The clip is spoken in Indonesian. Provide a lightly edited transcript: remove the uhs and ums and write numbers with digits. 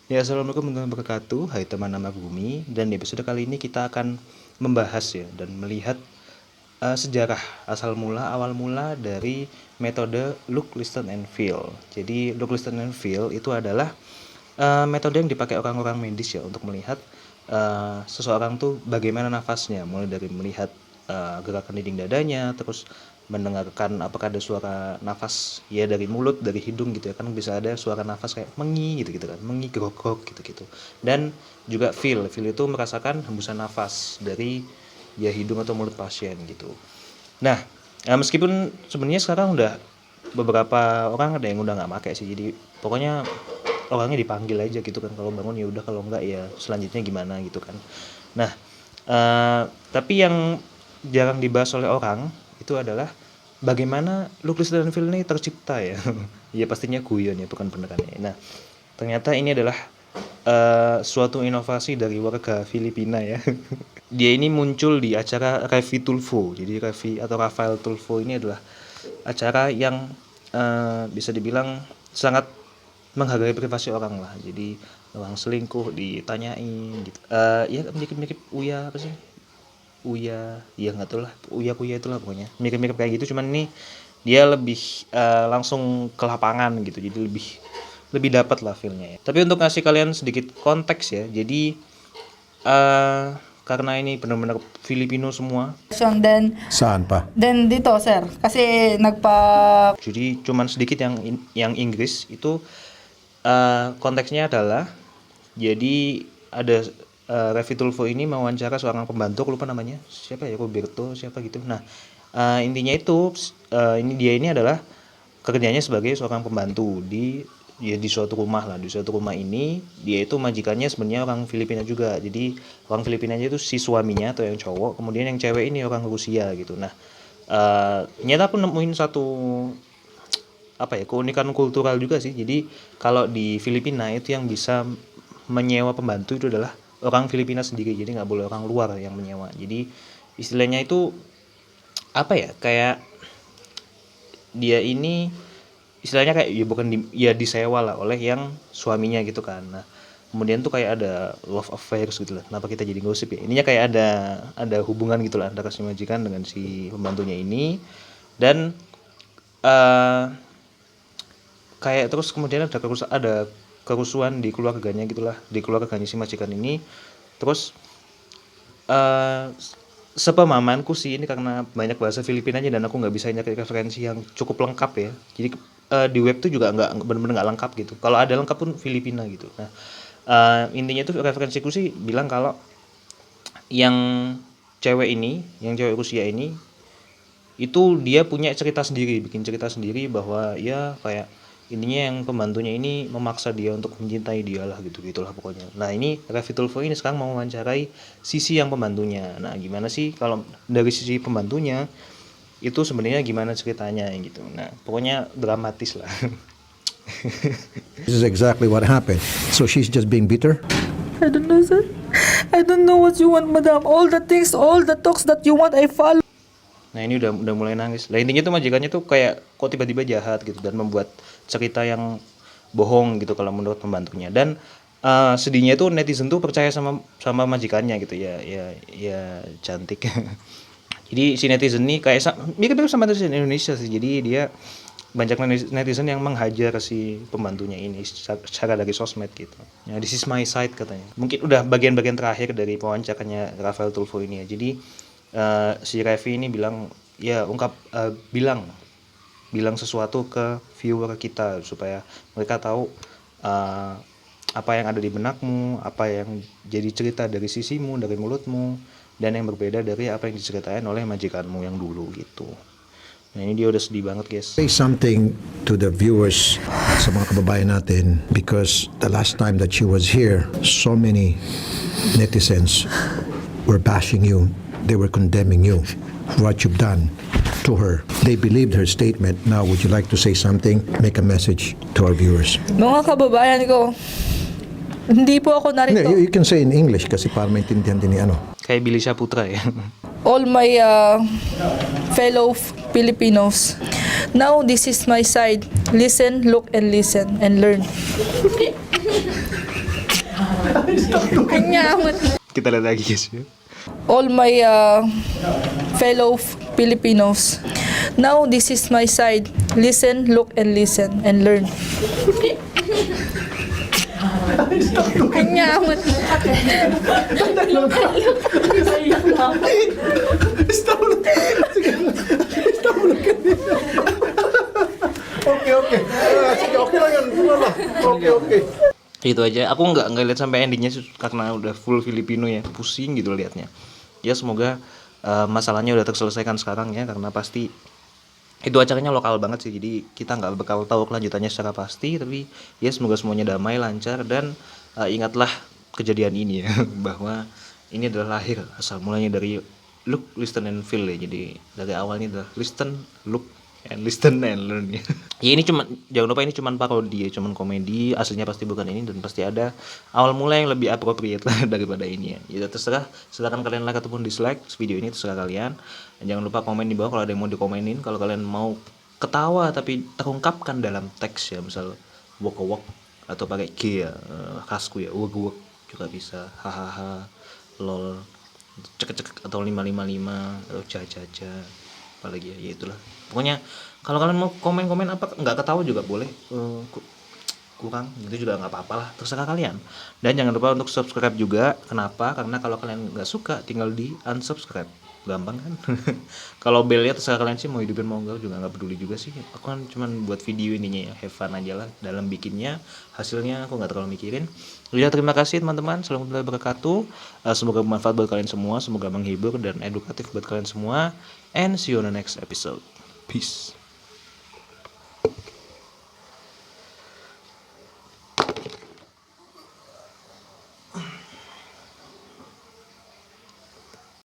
Ya, assalamualaikum warahmatullahi wabarakatuh. Hai teman nama bumi. Dan di episode kali ini kita akan membahas ya dan melihat sejarah awal mula dari metode look, listen, and feel. Jadi look, listen, and feel itu adalah metode yang dipakai orang-orang medis ya untuk melihat seseorang tuh bagaimana nafasnya, mulai dari melihat gerakan dinding dadanya, terus mendengarkan apakah ada suara nafas ya dari mulut, dari hidung gitu ya, kan bisa ada suara nafas kayak mengi gitu gitu kan, mengi, grok gitu gitu. Dan juga feel itu merasakan hembusan nafas dari ya hidung atau mulut pasien gitu. Nah, meskipun sebenarnya sekarang udah beberapa orang ada yang udah nggak pakai sih, jadi pokoknya orangnya dipanggil aja gitu kan, kalau bangun ya udah, kalau enggak ya selanjutnya gimana gitu kan. Nah, tapi yang jarang dibahas oleh orang itu adalah bagaimana lukis dan film ini tercipta ya. Ya pastinya guyon ya, bukan beneran ya. Nah, ternyata ini adalah suatu inovasi dari warga Filipina ya. Dia ini muncul di acara Revi Tulfo. Jadi Revi atau Rafael Tulfo ini adalah acara yang bisa dibilang sangat menghargai privasi orang lah. Jadi orang selingkuh ditanyain gitu. Ya mirip-mirip Uya apa sih? Uya, ya nggak tahu lah, Uya itulah pokoknya. Mirip-mirip kayak gitu, cuman ini dia lebih langsung ke lapangan gitu. Jadi lebih dapat lah feel-nya ya. Tapi untuk ngasih kalian sedikit konteks ya. Jadi karena ini benar-benar Filipino semua. Dan Saan pa? then dito sir, kasi Jadi cuman sedikit yang Inggris itu konteksnya adalah jadi ada Revi Tulfo ini mewawancara seorang pembantu, aku lupa namanya siapa ya, Roberto siapa gitu. Nah intinya itu ini adalah kerjanya sebagai seorang pembantu di suatu rumah lah. Di suatu rumah ini dia itu majikannya sebenarnya orang Filipina juga. Jadi orang Filipinanya itu si suaminya atau yang cowok, kemudian yang cewek ini orang Rusia gitu. Nah ternyata aku nemuin satu keunikan kultural juga sih. Jadi kalau di Filipina itu yang bisa menyewa pembantu itu adalah orang Filipina sendiri, jadi nggak boleh orang luar yang menyewa. Jadi istilahnya itu kayak dia ini istilahnya kayak ya bukan disewa lah oleh yang suaminya gitu kan. Nah kemudian tuh kayak ada love affairs gitu lah. Kenapa kita jadi gosip ya, ininya kayak ada hubungan gitu lah antara si majikan dengan si pembantunya ini. Dan kayak terus kemudian ada kerusuhan di keluarganya gitulah, di keluarganya si majikan ini. Terus sepemahamanku sih, ini karena banyak bahasa Filipinanya dan aku nggak bisa nyari referensi yang cukup lengkap ya. Jadi di web tuh juga nggak benar-benar nggak lengkap gitu. Kalau ada lengkap pun Filipina gitu. Nah intinya tuh referensiku sih bilang kalau yang cewek Rusia ini itu dia punya cerita sendiri, bikin cerita sendiri bahwa ya kayak intinya yang pembantunya ini memaksa dia untuk mencintai dia lah gitulah pokoknya. Nah ini Revi Tulfo ini sekarang mau mewawancarai sisi yang pembantunya. Nah gimana sih kalau dari sisi pembantunya itu sebenarnya gimana ceritanya gitu. Nah pokoknya dramatis lah. This is exactly what happened. So she's just being bitter? I don't know sir. I don't know what you want madam. All the talks that you want I follow. Nah ini udah mulai nangis. Lah intinya tuh majikannya tuh kayak kok tiba-tiba jahat gitu dan membuat cerita yang bohong gitu kalau menurut pembantunya. Dan sedihnya tuh netizen tuh percaya sama majikannya gitu ya cantik. Jadi si netizen nih kayak mirip-mirip sama netizen Indonesia sih. Jadi dia banyak netizen yang menghajar si pembantunya ini secara dari sosmed gitu. Ya, this is my side katanya. Mungkin udah bagian-bagian terakhir dari pewawancaranya Rafael Tulfo ini ya. Jadi si Revi ini bilang bilang sesuatu ke viewer kita supaya mereka tahu apa yang ada di benakmu, apa yang jadi cerita dari sisimu, dari mulutmu, dan yang berbeda dari apa yang diceritain oleh majikanmu yang dulu gitu. Nah ini dia udah sedih banget guys. Say something to the viewers sa mga kababayan natin, because the last time that she was here, so many netizens were bashing you. They were condemning you for what you've done to her. They believed her statement. Now, would you like to say something? Make a message to our viewers. Mga kababayan ko, hindi po ako narito. No, you can say in English kasi para maintindihan din ni ano. Kayak Billy Syahputra ya. All my fellow Filipinos. Now this is my side. Listen, look, and listen, and learn. Kita lihat lagi guys ya. All my fellow Filipinos. Now this is my side. Listen, look, and listen, and learn. Okay. Sige, okay lang yan. Okay. Itu aja. Aku nggak lihat sampai endingnya sih, karena udah full Filipino ya, pusing gitu liatnya. Ya semoga masalahnya udah terselesaikan sekarang ya, karena pasti itu acaranya lokal banget sih, jadi kita nggak bakal tahu kelanjutannya secara pasti, tapi ya semoga semuanya damai, lancar, dan ingatlah kejadian ini ya bahwa ini adalah lahir asal mulanya dari look, listen, and feel ya. Jadi dari awalnya adalah listen, look, and listen and learn ya. Ya ini jangan lupa ini cuman parodi ya, cuman komedi, aslinya pasti bukan ini, dan pasti ada awal mula yang lebih appropriate lah daripada ini ya. Ya terserah, silakan kalian like ataupun dislike video ini, terserah kalian. Dan jangan lupa komen di bawah kalau ada yang mau dikomenin, kalau kalian mau ketawa tapi terungkapkan dalam teks ya, misal wok atau pakai G ya, khasku ya, wok juga bisa, hahaha, lol, cek atau 555 atau jaja, apalagi ya itulah. Pokoknya kalau kalian mau komen apa nggak ketawa juga boleh, kurang gitu juga nggak apa-apa lah, terserah kalian. Dan jangan lupa untuk subscribe juga. Kenapa? Karena kalau kalian nggak suka tinggal di unsubscribe, gampang kan. Kalau belnya terserah kalian sih, mau hidupin mau enggak juga nggak peduli juga sih. Aku kan cuman buat video ininya ya, have fun aja lah dalam bikinnya, hasilnya aku nggak terlalu mikirin. Ya terima kasih teman-teman, assalamualaikum warahmatullahi wabarakatuh. Semoga bermanfaat buat kalian semua, semoga menghibur dan edukatif buat kalian semua, and see you on the next episode. Peace.